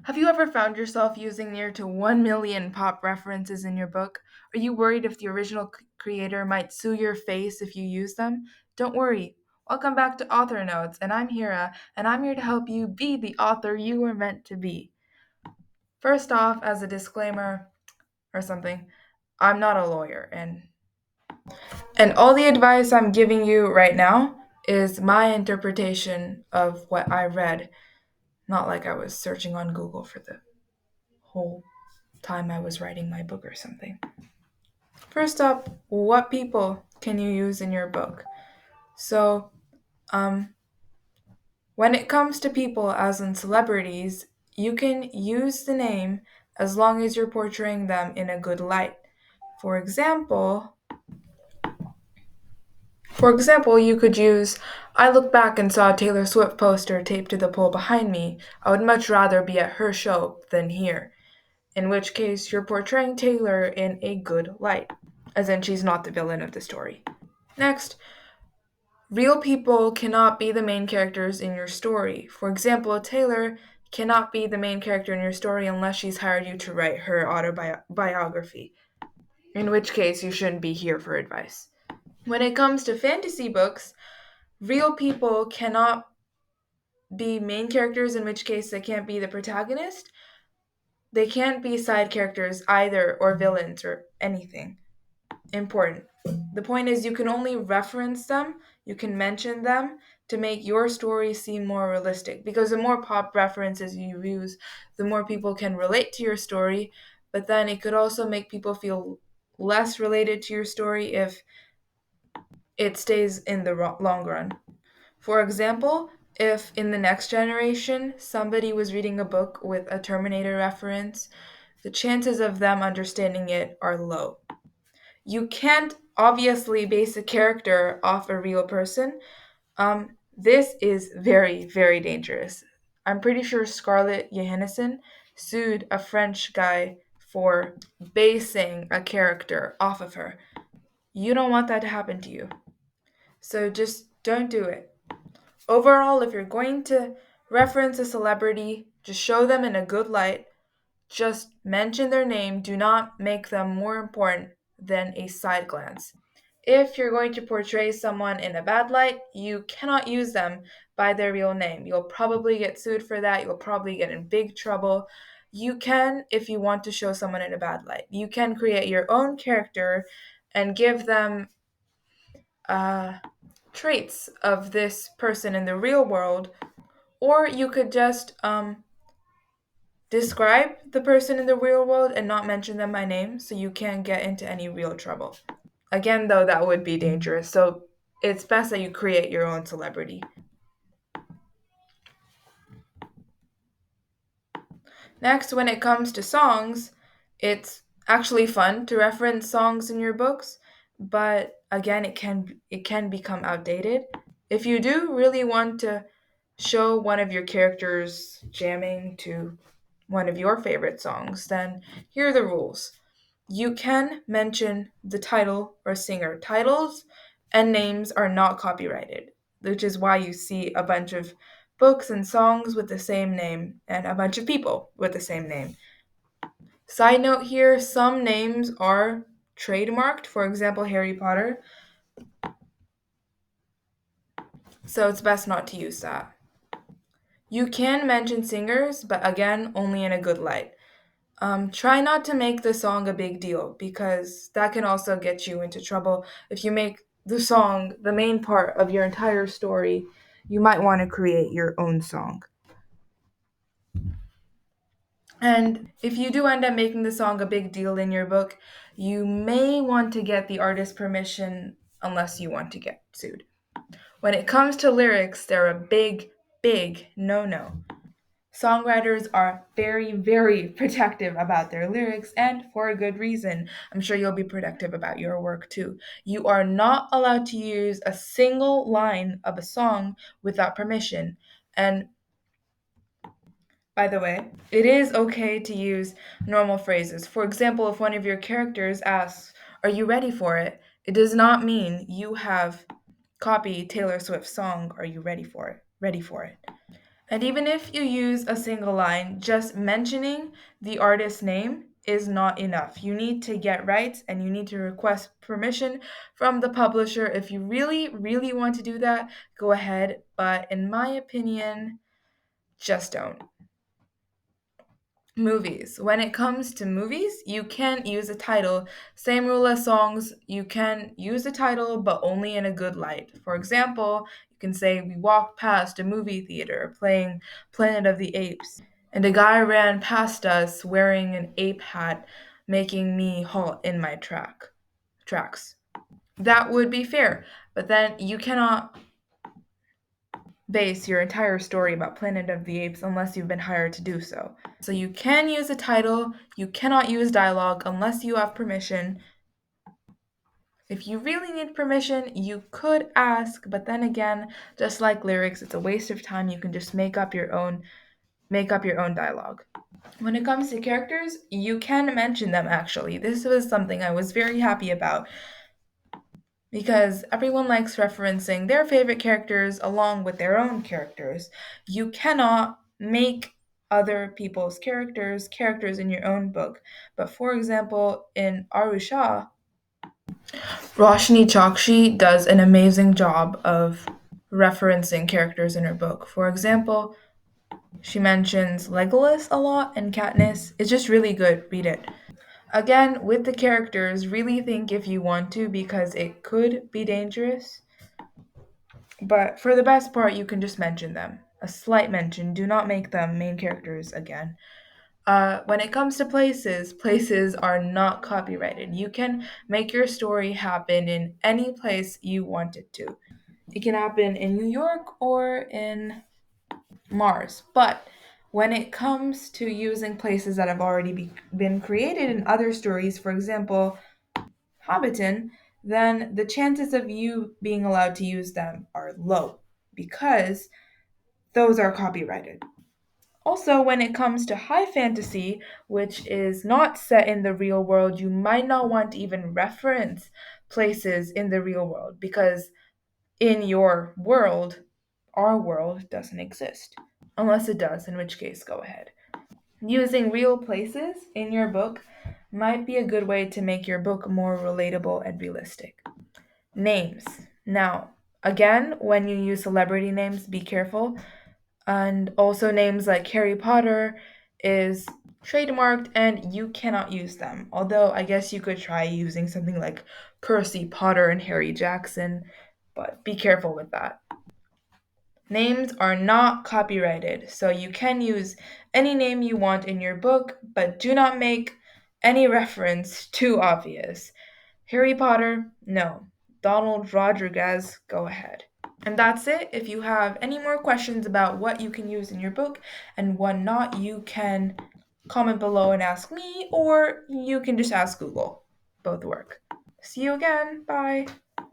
Have you ever found yourself using near to 1 million pop references in your book? Are you worried if the original creator might sue your face if you use them? Don't worry. Welcome back to Author Notes, and I'm Hira, and I'm here to help you be the author you were meant to be. First off, as a disclaimer or something, I'm not a lawyer, and all the advice I'm giving you right now is my interpretation of what I read, not like I was searching on Google for the whole time I was writing my book or something. First up, what people can you use in your book? So, um, when it comes to people, as in celebrities, you can use the name as long as you're portraying them in a good light. For example, you could use, I looked back and saw a Taylor Swift poster taped to the pole behind me. I would much rather be at her show than here. In which case, you're portraying Taylor in a good light, as in she's not the villain of the story. Next, real people cannot be the main characters in your story. For example, Taylor cannot be the main character in your story unless she's hired you to write her autobiography, in which case you shouldn't be here for advice. When it comes to fantasy books, real people cannot be main characters, in which case they can't be the protagonist. They can't be side characters either, or villains, or anything important. The point is, you can only reference them, you can mention them to make your story seem more realistic. Because the more pop references you use, the more people can relate to your story, but then it could also make people feel less related to your story if it stays in the long run. For example, if in the next generation somebody was reading a book with a Terminator reference, the chances of them understanding it are low. You can't obviously base a character off a real person. This is very, very dangerous. I'm pretty sure Scarlett Johansson sued a French guy for basing a character off of her. You don't want that to happen to you. So just don't do it. Overall, if you're going to reference a celebrity, just show them in a good light. Just mention their name. Do not make them more important than a side glance. If you're going to portray someone in a bad light, you cannot use them by their real name. You'll probably get sued for that. You'll probably get in big trouble. You can, if you want to show someone in a bad light, you can create your own character and give them uh, traits of this person in the real world, or you could just describe the person in the real world and not mention them by name so you can't get into any real trouble. Again, though, that would be dangerous, so it's best that you create your own celebrity. Next, when it comes to songs, it's actually fun to reference songs in your books, but again, it can become outdated. If you do really want to show one of your characters jamming to one of your favorite songs, then here are the rules. You can mention the title or singer. Titles and names are not copyrighted, which is why you see a bunch of books and songs with the same name and a bunch of people with the same name. Side note here, some names are trademarked, for example, Harry Potter, so it's best not to use that. You can mention singers, but again, only in a good light. Try not to make the song a big deal because that can also get you into trouble. If you make the song the main part of your entire story, you might want to create your own song. And if you do end up making the song a big deal in your book, you may want to get the artist's permission unless you want to get sued. When it comes to lyrics, they're a big, big no no. Songwriters are very, very protective about their lyrics, and for a good reason. I'm sure you'll be protective about your work too. You are not allowed to use a single line of a song without permission. And by the way, it is okay to use normal phrases. For example, if one of your characters asks, "Are you ready for it?" It does not mean you have copied Taylor Swift's song, "Are you ready for it?" Ready for it. And even if you use a single line, just mentioning the artist's name is not enough. You need to get rights and you need to request permission from the publisher. If you really, really want to do that, go ahead. But in my opinion, just don't. Movies. When it comes to movies, you can use a title. Same rule as songs. You can use a title, but only in a good light. For example, you can say, "We walked past a movie theater playing Planet of the Apes, and a guy ran past us wearing an ape hat, making me halt in my tracks." That would be fair, but then you cannot base your entire story about Planet of the Apes unless you've been hired to do so. So you can use a title, you cannot use dialogue unless you have permission. If you really need permission, you could ask, but then again, just like lyrics, it's a waste of time. You can just make up your own dialogue. When it comes to characters, you can mention them actually. This was something I was very happy about because everyone likes referencing their favorite characters along with their own characters. You cannot make other people's characters in your own book. But for example, in Arusha, Roshni Chokshi does an amazing job of referencing characters in her book. For example, she mentions Legolas a lot and Katniss. It's just really good. Read it. Again, with the characters, really think if you want to because it could be dangerous. But for the best part, you can just mention them. A slight mention. Do not make them main characters again. When it comes to places, places are not copyrighted. You can make your story happen in any place you want it to. It can happen in New York or in Mars. But when it comes to using places that have already been created in other stories, for example, Hobbiton, then the chances of you being allowed to use them are low because those are copyrighted. Also, when it comes to high fantasy, which is not set in the real world, you might not want to even reference places in the real world because in your world, our world doesn't exist. Unless it does, in which case, go ahead. Using real places in your book might be a good way to make your book more relatable and realistic. Names. Now, again, when you use celebrity names, be careful. And also, names like Harry Potter is trademarked and you cannot use them. Although, I guess you could try using something like Percy Potter and Harry Jackson, but be careful with that. Names are not copyrighted, so you can use any name you want in your book, but do not make any reference too obvious. Harry Potter, no. Donald Rodriguez, go ahead. And that's it. If you have any more questions about what you can use in your book and what not, you can comment below and ask me, or you can just ask Google. Both work. See you again. Bye.